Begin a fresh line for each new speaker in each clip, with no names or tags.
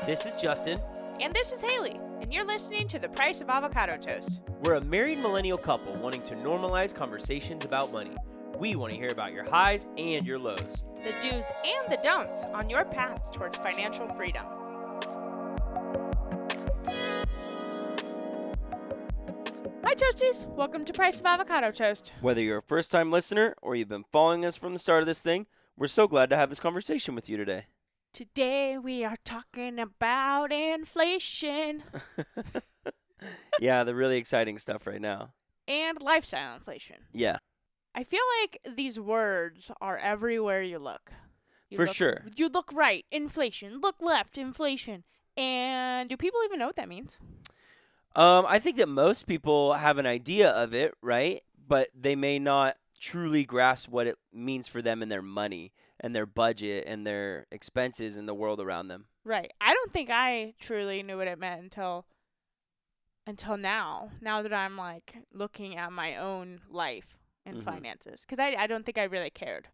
This is Justin.
And this is Haley, and you're listening to The Price of Avocado Toast.
We're a married millennial couple wanting to normalize conversations about money. We want to hear about your highs and your lows,
The do's and the don'ts on your path towards financial freedom. Hi Toasties, welcome to Price of Avocado Toast.
Whether you're a first-time listener or you've been following us from the start of this thing, we're so glad to have this conversation with you today.
Today we are talking about inflation.
Yeah, the really exciting stuff right now.
And lifestyle inflation.
Yeah.
I feel like these words are everywhere you look.
Sure.
You look right, inflation. Look left, inflation. And do people even know what that means?
I think that most people have an idea of it, right? But they may not truly grasp what it means for them and their money and their budget and their expenses and the world around them.
Right. I don't think I truly knew what it meant until now. Now that I'm like looking at my own life and finances, because I don't think I really cared.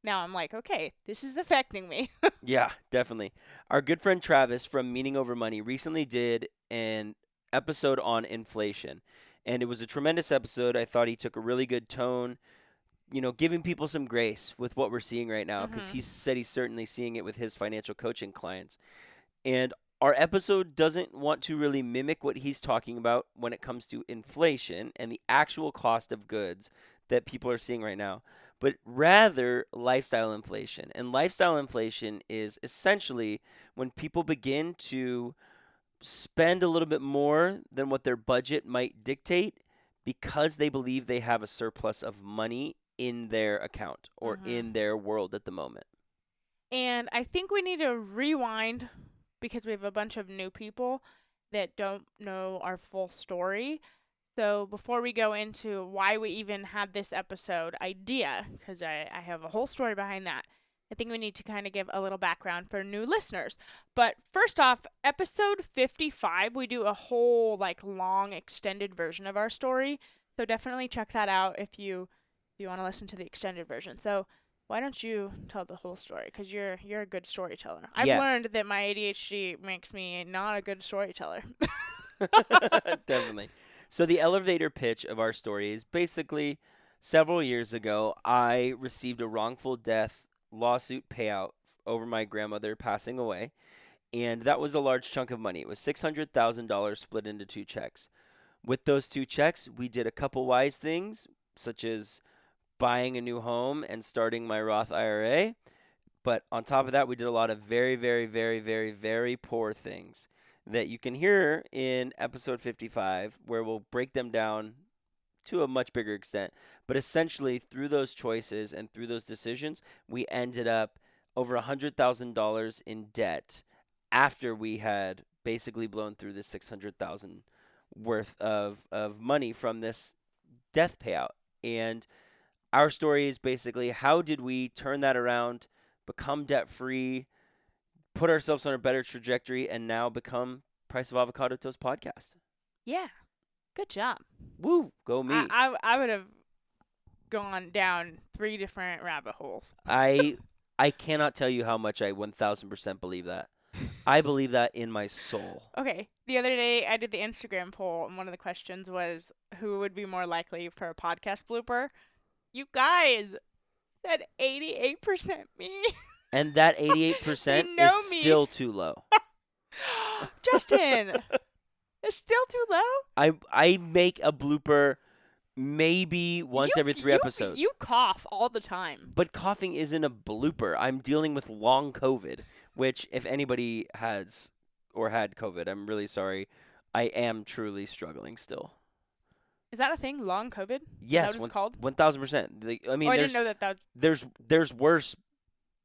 Now I'm like, okay, this is affecting me.
Yeah, definitely. Our good friend Travis from Meaning Over Money recently did an episode on inflation, and it was a tremendous episode. I thought he took a really good tone, giving people some grace with what we're seeing right now, because he said he's certainly seeing it with his financial coaching clients. And our episode doesn't want to really mimic what he's talking about when it comes to inflation and the actual cost of goods that people are seeing right now, but rather lifestyle inflation. And lifestyle inflation is essentially when people begin to spend a little bit more than what their budget might dictate because they believe they have a surplus of money in their account or in their world at the moment.
And I think we need to rewind because we have a bunch of new people that don't know our full story. So before we go into why we even had this episode idea, because I have a whole story behind that, I think we need to kind of give a little background for new listeners. But first off, episode 55, we do a whole long extended version of our story. So definitely check that out if you want to listen to the extended version. So why don't you tell the whole story? Because you're a good storyteller. I've learned that my ADHD makes me not a good storyteller.
Definitely. So the elevator pitch of our story is basically several years ago, I received a wrongful death lawsuit payout over my grandmother passing away. And that was a large chunk of money. It was $600,000 split into two checks. With those two checks, we did a couple wise things, such as buying a new home and starting my Roth IRA. But on top of that, we did a lot of very, very, very, very, very poor things that you can hear in episode 55, where we'll break them down to a much bigger extent. But essentially, through those choices and through those decisions, we ended up over $100,000 in debt after we had basically blown through the $600,000 worth of money from this death payout. And our story is basically, how did we turn that around, become debt-free, put ourselves on a better trajectory, and now become Price of Avocado Toast podcast?
Yeah. Good job.
Woo, go me.
I would have gone down 3 different rabbit holes.
I cannot tell you how much I 1,000% believe that. I believe that in my soul.
Okay. The other day, I did the Instagram poll, and one of the questions was, who would be more likely for a podcast blooper? You guys said 88% me.
And that 88% is still too low.
Justin, it's still too low?
I make a blooper maybe once every 3 episodes.
You cough all the time.
But coughing isn't a blooper. I'm dealing with long COVID, which if anybody has or had COVID, I'm really sorry. I am truly struggling still.
Is that a thing? Long COVID?
Yes.
Is that what it's called?
1,000%. I mean,
I didn't know that.
There's worse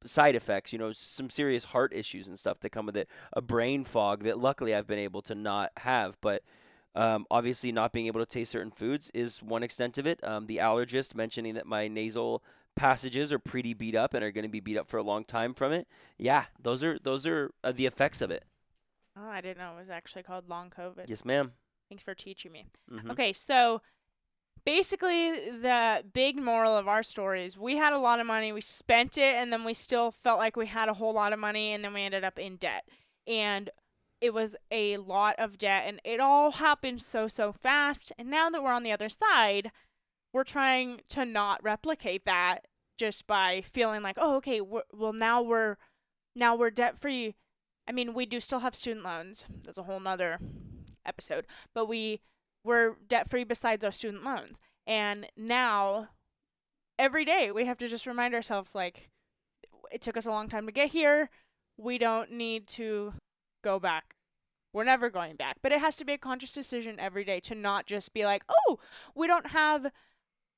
side effects, some serious heart issues and stuff that come with it. A brain fog that luckily I've been able to not have, but obviously not being able to taste certain foods is one extent of it. The allergist mentioning that my nasal passages are pretty beat up and are going to be beat up for a long time from it. Yeah, those are the effects of it.
Oh, I didn't know it was actually called long COVID.
Yes, ma'am.
Thanks for teaching me. Okay, so basically the big moral of our story is we had a lot of money, we spent it, and then we still felt like we had a whole lot of money, and then we ended up in debt. and it was a lot of debt, and it all happened so fast. And now that we're on the other side, we're trying to not replicate that just by feeling like, oh, okay, now we're debt free. I mean, we do still have student loans. That's a whole nother episode, but we're debt free besides our student loans. And now every day we have to just remind ourselves, like, it took us a long time to get here. We don't need to go back. We're never going back. But it has to be a conscious decision every day to not just be like, oh, we don't have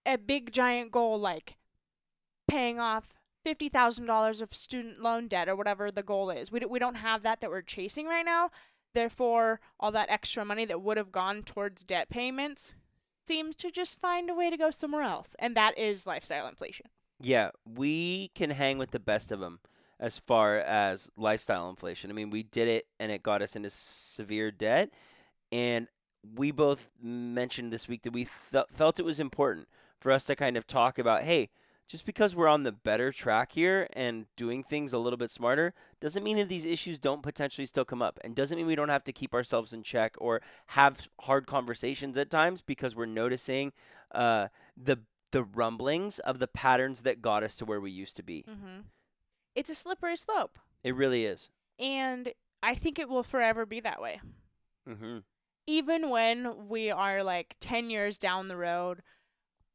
a big giant goal like paying off $50,000 of student loan debt or whatever the goal is. We don't have that we're chasing right now. Therefore, all that extra money that would have gone towards debt payments seems to just find a way to go somewhere else. And that is lifestyle inflation.
Yeah, we can hang with the best of them as far as lifestyle inflation. I mean, we did it and it got us into severe debt. And we both mentioned this week that we felt it was important for us to kind of talk about, hey, just because we're on the better track here and doing things a little bit smarter doesn't mean that these issues don't potentially still come up, and doesn't mean we don't have to keep ourselves in check or have hard conversations at times because we're noticing the rumblings of the patterns that got us to where we used to be.
Mm-hmm. It's a slippery slope.
It really is.
And I think it will forever be that way.
Mm-hmm.
Even when we are like 10 years down the road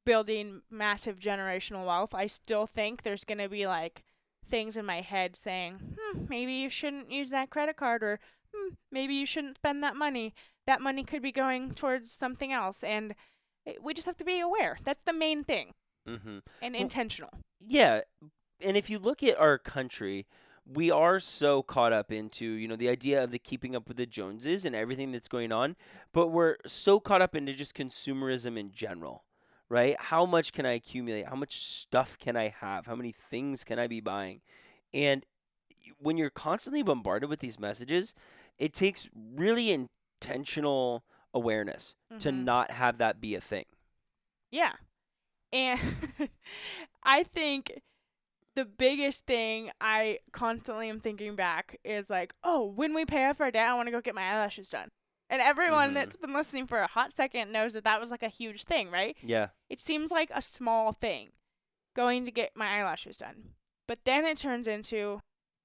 building massive generational wealth, I still think there's going to be like things in my head saying, maybe you shouldn't use that credit card, or maybe you shouldn't spend that money. That money could be going towards something else. And we just have to be aware. That's the main thing.
Mm-hmm.
And intentional.
Yeah. And if you look at our country, we are so caught up into, the idea of the keeping up with the Joneses and everything that's going on, but we're so caught up into just consumerism in general, right? How much can I accumulate? How much stuff can I have? How many things can I be buying? And when you're constantly bombarded with these messages, it takes really intentional awareness to
Mm-hmm.
not have that be a thing.
Yeah. And I think the biggest thing I constantly am thinking back is like, oh, when we pay off our debt, I want to go get my eyelashes done. And everyone
Mm-hmm.
that's been listening for a hot second knows that that was like a huge thing, right?
Yeah.
It seems like a small thing, going to get my eyelashes done. But then it turns into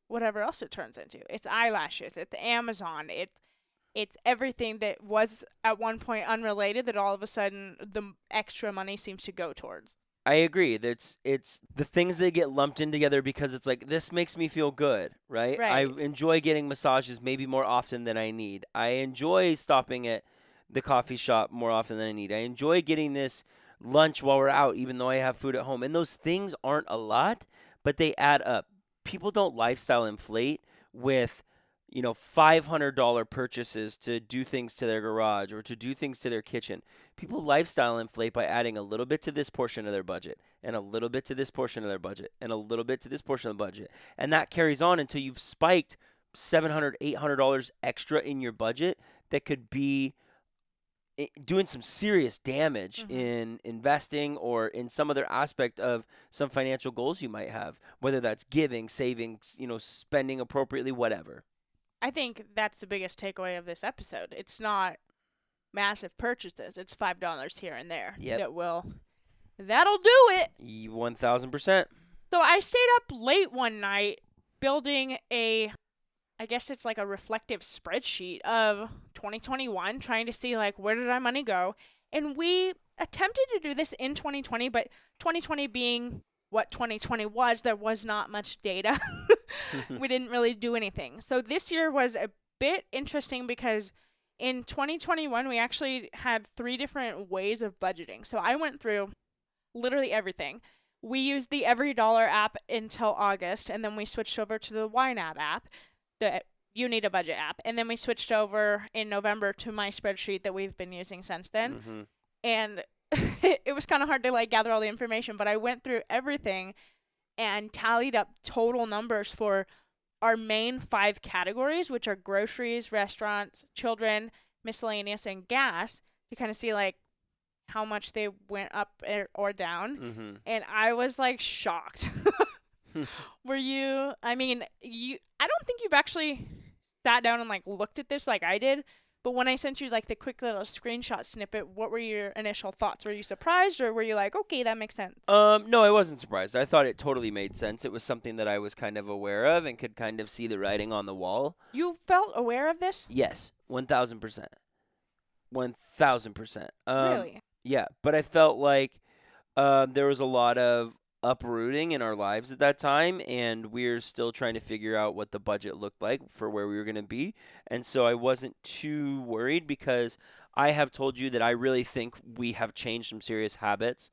whatever else it turns into. It's eyelashes, it's Amazon, it's everything that was at one point unrelated that all of a sudden the extra money seems to go towards.
I agree. It's the things that get lumped in together because it's like, this makes me feel good, right? I
Right.
enjoy getting massages maybe more often than I need. I enjoy stopping at the coffee shop more often than I need. I enjoy getting this lunch while we're out even though I have food at home. And those things aren't a lot, but they add up. People don't lifestyle inflate with $500 purchases to do things to their garage or to do things to their kitchen. People lifestyle inflate by adding a little bit to this portion of their budget and a little bit to this portion of their budget and a little bit to this portion of the budget. And that carries on until you've spiked $700, $800 extra in your budget that could be doing some serious damage
Mm-hmm.
in investing or in some other aspect of some financial goals you might have, whether that's giving, savings, spending appropriately, whatever.
I think that's the biggest takeaway of this episode. It's not massive purchases. It's $5 here and there
Yep.
that'll do it.
1000%.
So I stayed up late one night building I guess it's like a reflective spreadsheet of 2021, trying to see like where did our money go. And we attempted to do this in 2020, but 2020 being what 2020 was, there was not much data. We didn't really do anything. So this year was a bit interesting because in 2021 we actually had 3 different ways of budgeting. So I went through literally everything. We used the Every Dollar app until August, and then we switched over to the YNAB app, the You Need a Budget app, and then we switched over in November to my spreadsheet that we've been using since then.
Mm-hmm.
And it was kind of hard to like gather all the information, but I went through everything and tallied up total numbers for our main 5 categories, which are groceries, restaurants, children, miscellaneous, and gas, to kind of see like how much they went up or down.
Mm-hmm.
And I was like shocked. Were you? I mean, I don't think you've actually sat down and like looked at this like I did. But when I sent you like the quick little screenshot snippet, what were your initial thoughts? Were you surprised, or were you like, okay, that makes sense?
No, I wasn't surprised. I thought it totally made sense. It was something that I was kind of aware of and could kind of see the writing on the wall.
You felt aware of this?
Yes, 1000%. 1000%.
Really?
Yeah, but I felt like there was a lot of uprooting in our lives at that time, and we're still trying to figure out what the budget looked like for where we were going to be. And so I wasn't too worried because I have told you that I really think we have changed some serious habits,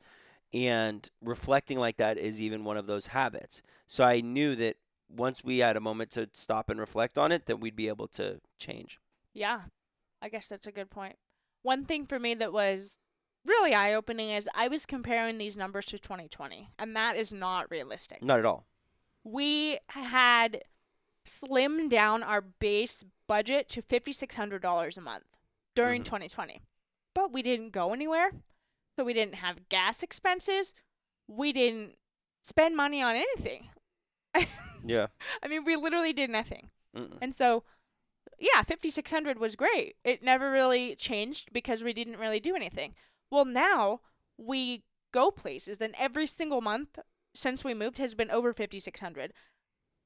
and reflecting like that is even one of those habits. So I knew that once we had a moment to stop and reflect on it, that we'd be able to change.
Yeah, I guess that's a good point. One thing for me that was really eye opening is I was comparing these numbers to 2020, and that is not realistic.
Not at all.
We had slimmed down our base budget to $5,600 a month during
Mhm.
2020, but we didn't go anywhere. So we didn't have gas expenses. We didn't spend money on anything.
Yeah.
I mean, we literally did nothing.
Mm-mm.
And so, yeah, 5,600 was great. It never really changed because we didn't really do anything. Well, now we go places, and every single month since we moved has been over 5,600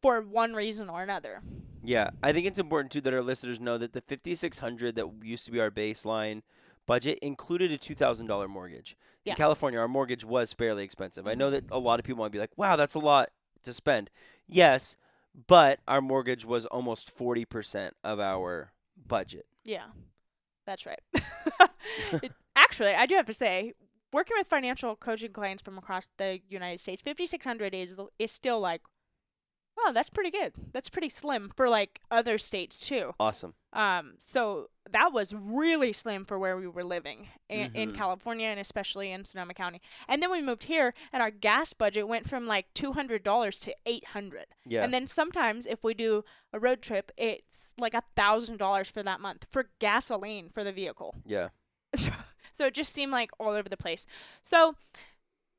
for one reason or another.
Yeah, I think it's important too that our listeners know that the 5600 that used to be our baseline budget included a $2,000 mortgage. In
Yeah.
California, our mortgage was fairly expensive. I know that
Mhm.
a lot of people might be like, "Wow, that's a lot to spend." Yes, but our mortgage was almost 40% of our budget.
Yeah, that's right. Actually, I do have to say, working with financial coaching clients from across the United States, 5,600 is still like, oh, that's pretty good. That's pretty slim for like other states too.
Awesome.
So that was really slim for where we were living in
Mhm.
California, and especially in Sonoma County. And then we moved here, and our gas budget went from like $200 to $800.
Yeah.
And then sometimes if we do a road trip, it's like $1,000 for that month for gasoline for the vehicle.
Yeah.
So it just seemed like all over the place. So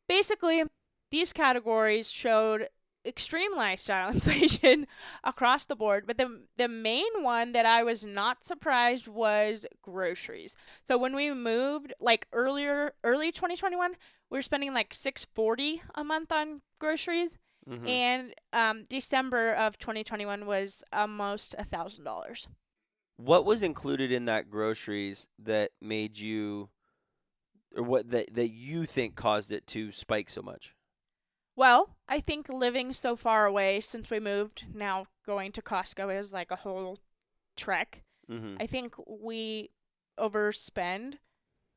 basically, these categories showed extreme lifestyle inflation across the board, but the main one that I was not surprised was groceries. So when we moved like early 2021, we were spending like 640 a month on groceries,
Mhm.
and December of 2021 was almost $1,000.
What was included in that groceries that made you, or what that you think caused it to spike so much?
Well, I think living so far away since we moved, now going to Costco is like a whole trek.
Mhm.
I think we overspend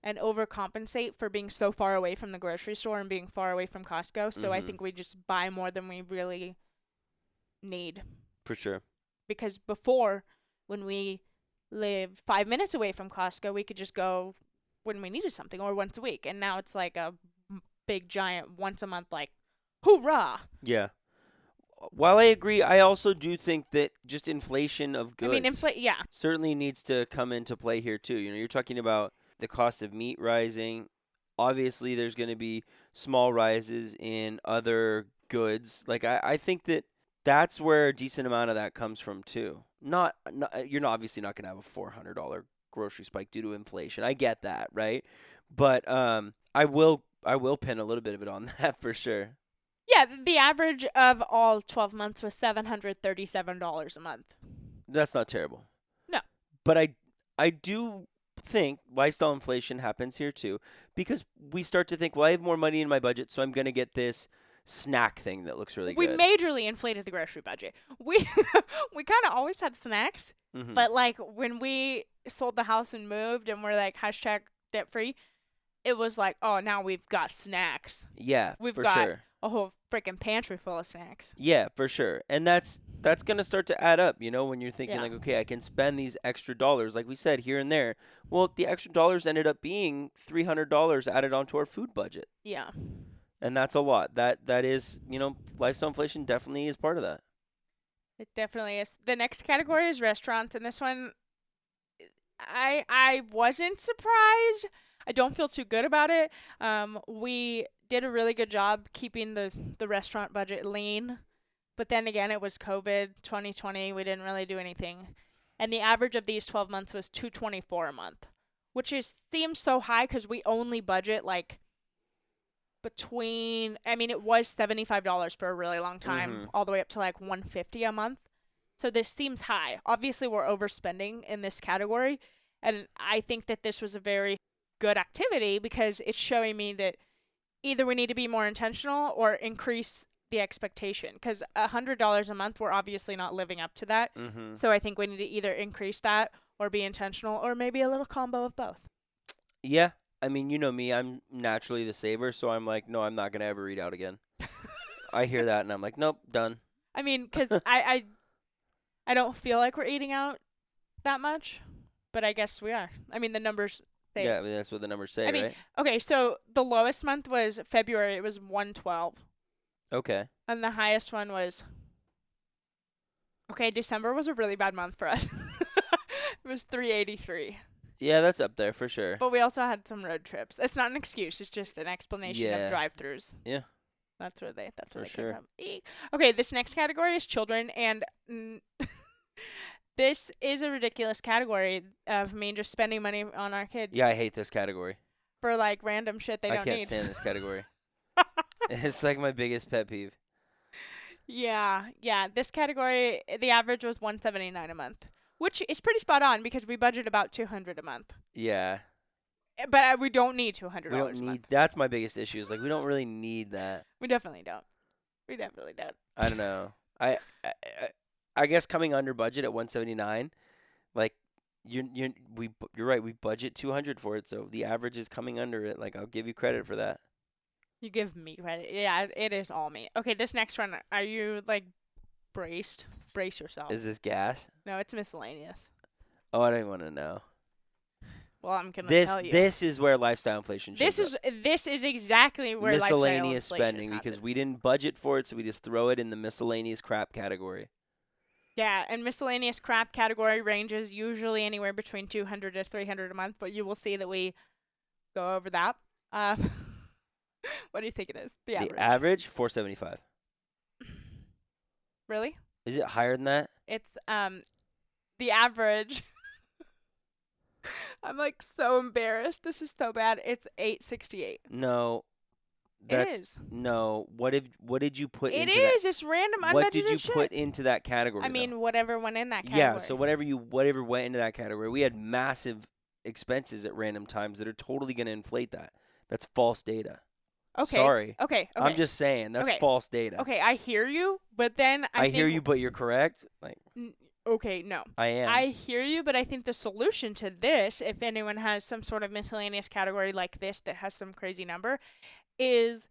and overcompensate for being so far away from the grocery store and being far away from Costco. So I
Mhm.
think we just buy more than we really need.
For sure.
Because before, when we lived 5 minutes away from Costco, we could just go when we needed something or once a week. And now it's like a big giant once a month, like, hoorah!
Yeah. While I agree, I also do think that just inflation of
I mean,
goods
yeah.
certainly needs to come into play here too. You know, you're talking about the cost of meat rising. Obviously, there's going to be small rises in other goods. Like I think that that's where a decent amount of that comes from too. Not you're not obviously not going to have a $400 grocery spike due to inflation. I get that, right? But I will pin a little bit of it on that for sure.
Yeah, the average of all 12 months was $737 a month.
That's not terrible.
No.
But I do think lifestyle inflation happens here too because we start to think, well, I have more money in my budget, so I'm going to get this snack thing that looks really
We
good.
majorly inflated the grocery budget. We we kind of always had snacks,
Mhm.
but like when we sold the house and moved and we're like hashtag debt free, it was like, oh, now we've got snacks.
Yeah,
We've
for
got
sure.
a whole freaking pantry full of snacks.
Yeah, for sure. And that's going to start to add up, when you're thinking
Yeah.
like, okay, I can spend these extra dollars like we said here and there. Well, the extra dollars ended up being $300 added onto our food budget.
Yeah.
And that's a lot. That is, lifestyle inflation definitely is part of that.
It definitely is. The next category is restaurants, and this one I wasn't surprised. I don't feel too good about it. We did a really good job keeping the restaurant budget lean, but then again, it was COVID 2020. We didn't really do anything. And the average of these 12 months was $224 a month, which seems so high because we only budget like it was $75 for a really long time,
Mhm.
all the way up to like $150 a month. So this seems high. Obviously, we're overspending in this category, and I think that this was a very good activity because it's showing me that either we need to be more intentional or increase the expectation, because $100 a month, we're obviously not living up to that.
Mhm.
So I think we need to either increase that or be intentional, or maybe a little combo of both.
Yeah. I mean, you know me, I'm naturally the saver, so I'm like, no, I'm not gonna ever eat out again. I hear that and I'm like, nope, done.
I mean, because I don't feel like we're eating out that much, but I guess we are. I mean, the numbers say
Yeah,
it.
I mean that's what the numbers say,
I mean,
right?
okay, so the lowest month was February. It was 112,
Okay.
and the highest one was, okay, December was a really bad month for us. It was 383.
Yeah, that's up there for sure.
But we also had some road trips. It's not an excuse. It's just an explanation of
Yeah.
drive-throughs.
Yeah,
That's where they
for
came
sure.
from. Eek. Okay, this next category is children, and this is a ridiculous category of me just spending money on our kids
Yeah, I hate this category.
for like random shit they
I
don't
can't
need.
stand this category. It's like my biggest pet peeve.
Yeah. This category, the average was 179 a month, which is pretty spot on because we budget about 200 a month.
Yeah.
But we don't need $200
We don't
a
need
month.
that's my biggest issue. Is like we don't really need that.
We definitely don't. We definitely don't.
I don't know. I I guess coming under budget at 179, like you're right. We budget 200 for it, so the average is coming under it. Like I'll give you credit for that.
You give me credit. Yeah, it is all me. Okay, this next one, are you like braced? Brace yourself.
Is this gas?
No, it's miscellaneous.
Oh, I don't want to know.
Well, I'm gonna
This
tell you.
this is where lifestyle inflation shows up.
This is exactly where lifestyle
Miscellaneous
inflation
spending because
happens.
we didn't budget for it, so we just throw it in the miscellaneous crap category.
Yeah, and miscellaneous crap category ranges usually anywhere between 200 to 300 a month, but you will see that we go over that. Uh, what do you think it is? The average.
The average 475.
Really?
Is it higher than that?
It's the average. I'm like so embarrassed. This is so bad. It's 868.
No.
It is.
No. What did you put
It
into that?
is. It's random unbudgeted
What did you
shit.
put into that category?
I
though?
mean, whatever went in that category.
Yeah, so whatever went into that category, we had massive expenses at random times that are totally going to inflate that. That's false data.
Okay.
Sorry.
Okay.
I'm just saying that's
Okay.
false data.
Okay, I hear you, but then I
hear
think-
you, but you're correct. Like
Okay, no.
I am.
I hear you, but I think the solution to this, if anyone has some sort of miscellaneous category like this that has some crazy number, is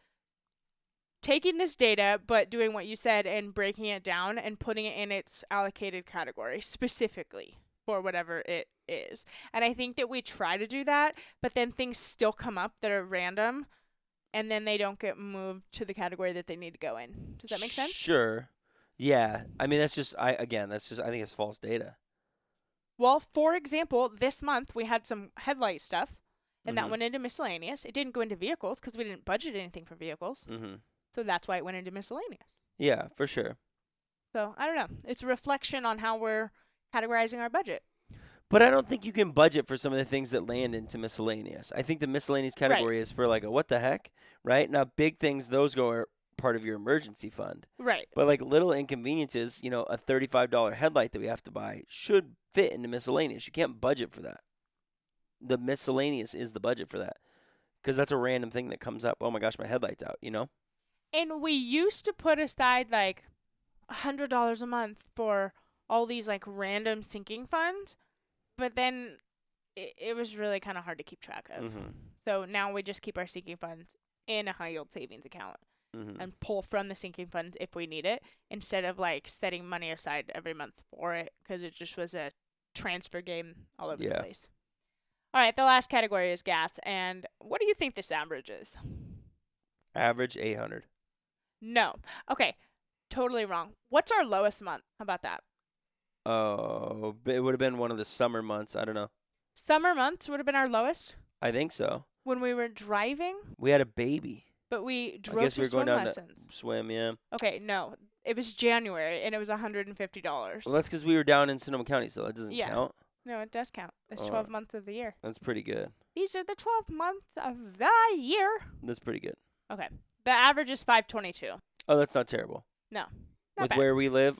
taking this data but doing what you said and breaking it down and putting it in its allocated category specifically for whatever it is. And I think that we try to do that, but then things still come up that are random and then they don't get moved to the category that they need to go in. Does that make sense?
Sure. Yeah. I mean, that's just I think it's false data.
Well, for example, this month we had some headlight stuff, and that
Mhm.
went into miscellaneous. It didn't go into vehicles because we didn't budget anything for vehicles.
Mhm.
So that's why it went into miscellaneous.
Yeah, for sure.
So I don't know. It's a reflection on how we're categorizing our budget.
But I don't think you can budget for some of the things that land into miscellaneous. I think the miscellaneous category is for like a what the heck, right? Now big things, those go are part of your emergency fund.
Right.
But like little inconveniences, a $35 headlight that we have to buy should fit into miscellaneous. You can't budget for that. The miscellaneous is the budget for that. Because that's a random thing that comes up. Oh my gosh, my headlight's out,
And we used to put aside like $100 a month for all these like random sinking funds, but then it was really kind of hard to keep track of.
Mhm.
So now we just keep our sinking funds in a high yield savings account.
Mhm.
And pull from the sinking fund if we need it, instead of like setting money aside every month for it, because it just was a transfer game all over the place. All right, the last category is gas, and what do you think this average is?
Average 800.
No. Okay, totally wrong. What's our lowest month? How about that?
Oh, it would have been one of the summer months. I don't know.
Summer months would have been our lowest
I think so.
when we were driving,
We had a baby.
but we
I
drove
guess
to
we were going
swim
down
lessons.
to swim, yeah.
Okay, no. it was January and it was $150.
Well, that's because we were down in Sonoma County, so that doesn't
Yeah.
count.
No, it does count. It's
Uh,
12 months of the year.
that's pretty good.
These are the 12 months of the year.
That's pretty good.
Okay. The average is 522.
Oh, that's not terrible.
No. Not
With
bad.
where we live,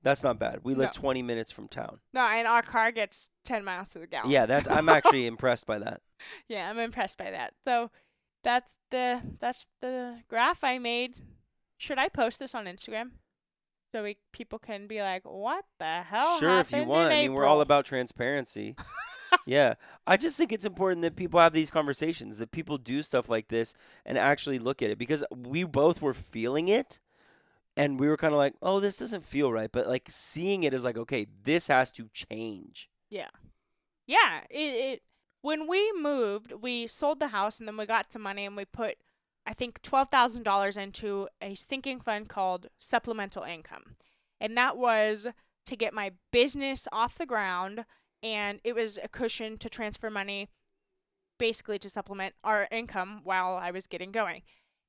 that's not bad. We live
No.
20 minutes from town.
No, and our car gets 10 miles to the gallon.
Yeah, I'm actually impressed by that.
Yeah, I'm impressed by that. So that's the graph I made. Should I post this on Instagram so people can be like, "What the hell
Sure, if
happened
you want.
in
I mean, we're all
April?"
about transparency. Yeah. I just think it's important that people have these conversations, that people do stuff like this and actually look at it, because we both were feeling it and we were kind of like, "Oh, this doesn't feel right." But like seeing it is like, "Okay, this has to change."
Yeah. Yeah, it when we moved, we sold the house and then we got some money and we put I think $12,000 into a sinking fund called Supplemental Income. And that was to get my business off the ground, and it was a cushion to transfer money basically to supplement our income while I was getting going.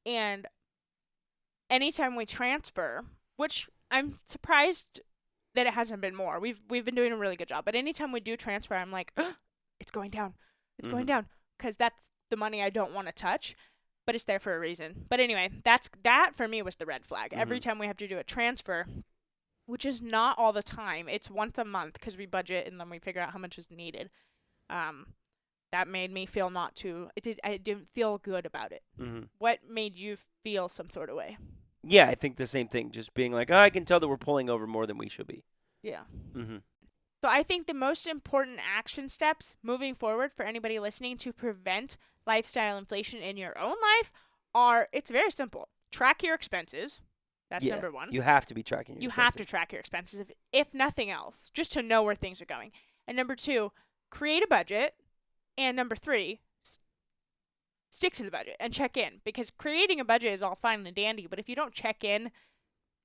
And anytime we transfer, which I'm surprised that it hasn't been more. We've been doing a really good job. But anytime we do transfer, I'm like, it's going down. It's going down, because that's the money I don't want to touch, but it's there for a reason. But anyway, that for me was the red flag. Every time we have to do a transfer, which is not all the time. It's once a month because we budget and then we figure out how much is needed. That made me feel I didn't feel good about it. What made you feel some sort of way?
Yeah, I think the same thing. Just being like, "Oh, I can tell that we're pulling over more than we should be."
Yeah.
Mhm.
So I think the most important action steps moving forward for anybody listening to prevent lifestyle inflation in your own life it's very simple. Track your expenses. That's number one.
You have to be tracking your
You
expenses.
have to track your expenses, if nothing else, just to know where things are going. And number two, create a budget. And number three, stick to the budget and check in, because creating a budget is all fine and dandy, but if you don't check in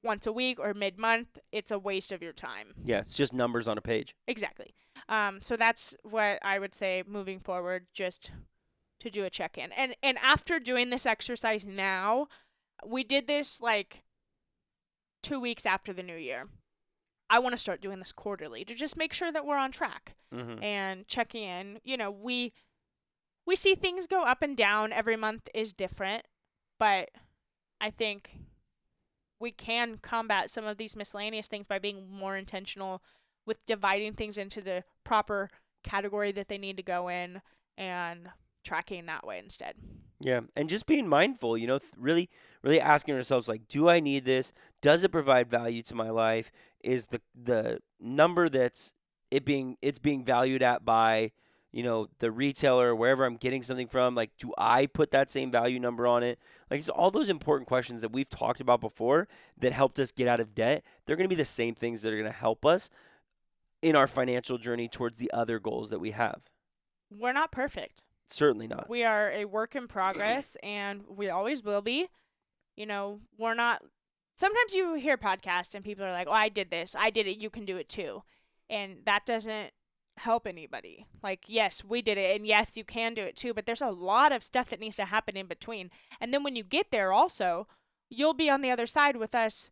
once a week or mid-month, it's a waste of your time.
Yeah, it's just numbers on a page.
Exactly. So that's what I would say moving forward, just to do a check-in. And after doing this exercise now, we did this like 2 weeks after the new year. I want to start doing this quarterly to just make sure that we're on track and checking in. You know, we see things go up and down. Every month is different, but I think we can combat some of these miscellaneous things by being more intentional with dividing things into the proper category that they need to go in and tracking that way instead.
Yeah, and just being mindful, really, really asking ourselves, like, do I need this? Does it provide value to my life? Is the number it's being valued at by, the retailer, wherever I'm getting something from, like, do I put that same value number on it? Like, it's all those important questions that we've talked about before that helped us get out of debt. They're going to be the same things that are going to help us in our financial journey towards the other goals that we have.
We're not perfect.
Certainly not.
We are a work in progress, and we always will be. We're not. Sometimes you hear podcasts and people are like, "Oh, I did this. I did it. You can do it too." And that doesn't help anybody. Like, yes, we did it, and yes, you can do it too, but there's a lot of stuff that needs to happen in between. And then when you get there also, you'll be on the other side with us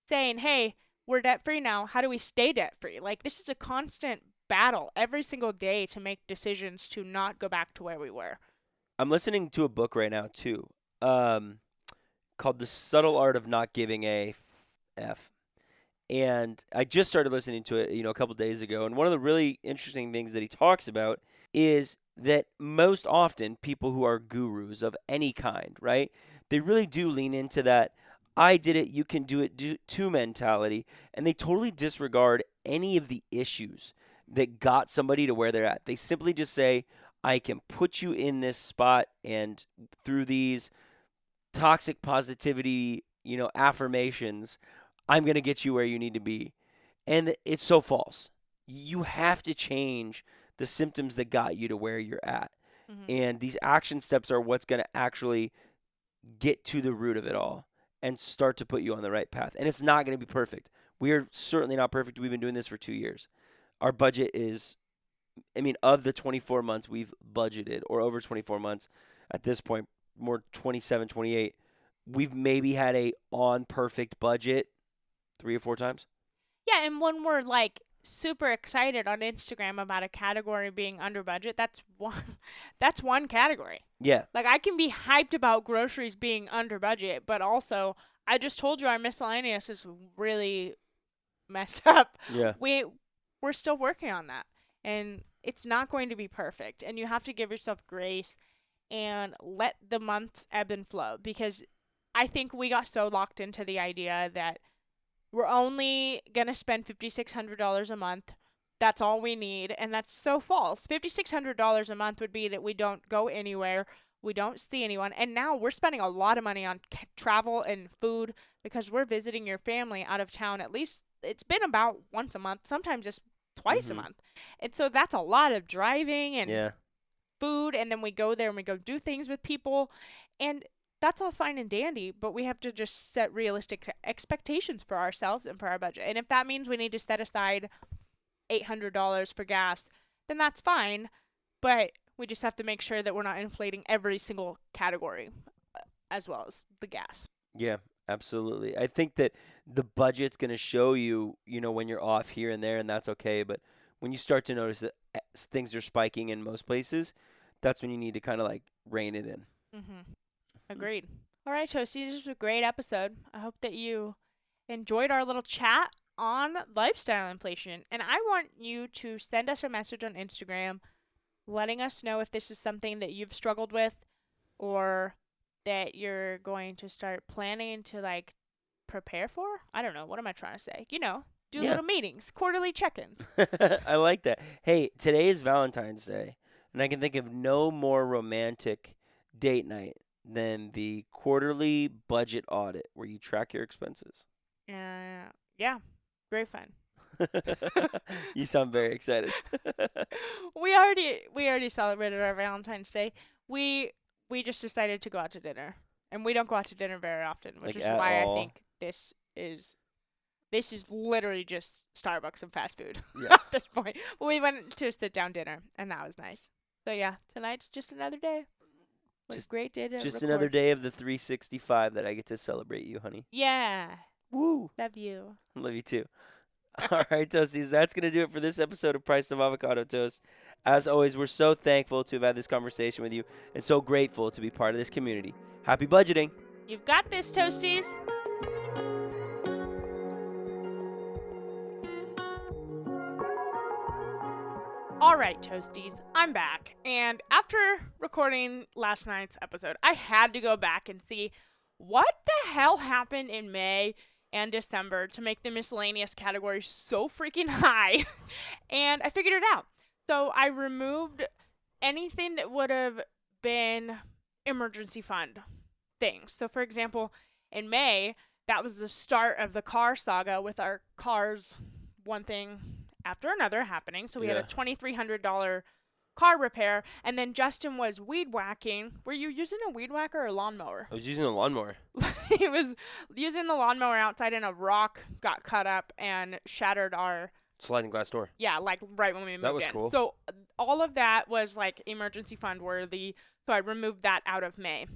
saying, "Hey, we're debt-free now. How do we stay debt-free?" Like, this is a constant battle every single day to make decisions to not go back to where we were.
I'm listening to a book right now too, called "The Subtle Art of Not Giving a F," and I just started listening to it, a couple days ago. And one of the really interesting things that he talks about is that most often people who are gurus of any kind, right, they really do lean into that "I did it, you can do it too" mentality, and they totally disregard any of the issues that got somebody to where they're at. They simply just say, "I can put you in this spot, and through these toxic positivity, affirmations, I'm going to get you where you need to be." And it's so false. You have to change the symptoms that got you to where you're at. And these action steps are what's going to actually get to the root of it all and start to put you on the right path. And it's not going to be perfect. We are certainly not perfect. We've been doing this for 2 years. Our budget is, of the 24 months we've budgeted, or over 24 months at this point, more 27, 28, we've maybe had a on perfect budget 3 or 4 times.
Yeah, and when we're like super excited on Instagram about a category being under budget, that's one that's one category.
Yeah.
Like I can be hyped about groceries being under budget, but also I just told you our miscellaneous is really messed up.
Yeah.
We're still working on that. And it's not going to be perfect. And you have to give yourself grace and let the months ebb and flow, because I think we got so locked into the idea that we're only going to spend $5,600 a month. That's all we need. And that's so false. $5,600 a month would be that we don't go anywhere. We don't see anyone. And now we're spending a lot of money on travel and food because we're visiting your family out of town. At least it's been about once a month, sometimes just twice a month. And so that's a lot of driving and food. And then we go there and we go do things with people. And that's all fine and dandy, but we have to just set realistic expectations for ourselves and for our budget. And if that means we need to set aside $800 for gas, then that's fine. But we just have to make sure that we're not inflating every single category as well as the gas.
Yeah, absolutely. I think that the budget's going to show you, when you're off here and there, and that's okay. But when you start to notice that things are spiking in most places, that's when you need to kind of like rein it in.
Agreed. All right, Toasty, this was a great episode. I hope that you enjoyed our little chat on lifestyle inflation. And I want you to send us a message on Instagram letting us know if this is something that you've struggled with or that you're going to start planning to like prepare for. I don't know. What am I trying to say? Do little meetings, quarterly check-ins.
I like that. Hey, today is Valentine's Day, and I can think of no more romantic date night than the quarterly budget audit where you track your expenses.
Yeah, great fun.
You sound very excited.
We already celebrated our Valentine's Day. We just decided to go out to dinner, and we don't go out to dinner very often, which is why I think this is literally just Starbucks and fast food at this point. But we went to a sit-down dinner, and that was nice. So yeah, tonight's just another day. Just a great day to record.
Another day of the 365 that I get to celebrate you, honey.
Yeah.
Woo.
Love you.
Love you too. All right, Toasties, that's going to do it for this episode of Price of Avocado Toast. As always, we're so thankful to have had this conversation with you and so grateful to be part of this community. Happy budgeting.
You've got this, Toasties. All right, Toasties, I'm back. And after recording last night's episode, I had to go back and see what the hell happened in May and December to make the miscellaneous category so freaking high. And I figured it out. So I removed anything that would have been emergency fund things. So for example, in May, that was the start of the car saga with our cars, one thing after another happening. So we had a $2,300 car repair, and then Justin was weed whacking. Were you using a weed whacker or a lawnmower?
I was using a lawnmower.
He was using the lawnmower outside, and a rock got cut up and shattered our
sliding glass door.
Yeah, like right when we moved in.
That was cool.
So all of that was like emergency fund worthy. So I removed that out of May.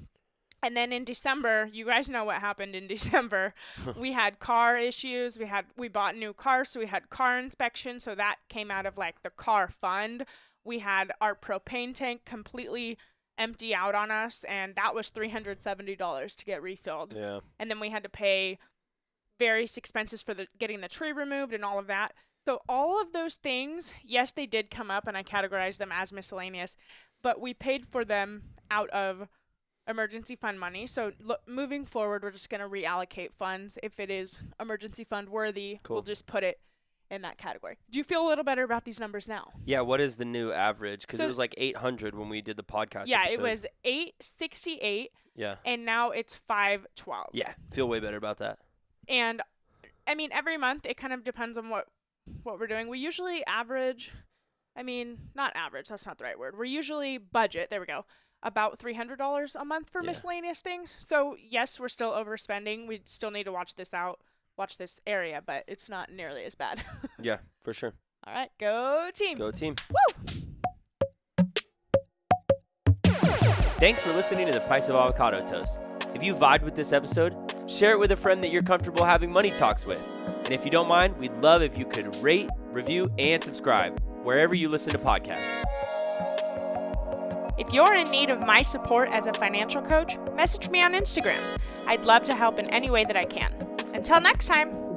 And then in December, you guys know what happened in December. We had car issues. We bought new cars, so we had car inspection. So that came out of like the car fund. We had our propane tank completely empty out on us, and that was $370 to get refilled.
Yeah.
And then we had to pay various expenses for getting the tree removed and all of that. So all of those things, yes, they did come up, and I categorized them as miscellaneous, but we paid for them out of emergency fund money. So moving forward, we're just going to reallocate funds. If it is emergency fund worthy, we'll just put it in that category. Do you feel a little better about these numbers now?
Yeah, what is the new average? Because it was like 800 when we did the podcast episode.
It was 868.
Yeah.
And now it's 512.
Yeah, feel way better about that.
And, I mean, every month, it kind of depends on what we're doing. We usually average, not average, that's not the right word. We're usually budget, there we go, about $300 a month for miscellaneous things. So, yes, we're still overspending. We still need to watch this area, but it's not nearly as bad.
Yeah, for sure.
All right, go team.
Go team.
Woo!
Thanks for listening to the Price of Avocado Toast. If you vibed with this episode, share it with a friend that you're comfortable having money talks with. And if you don't mind, we'd love if you could rate, review, and subscribe wherever you listen to podcasts.
If you're in need of my support as a financial coach, message me on Instagram. I'd love to help in any way that I can. Until next time.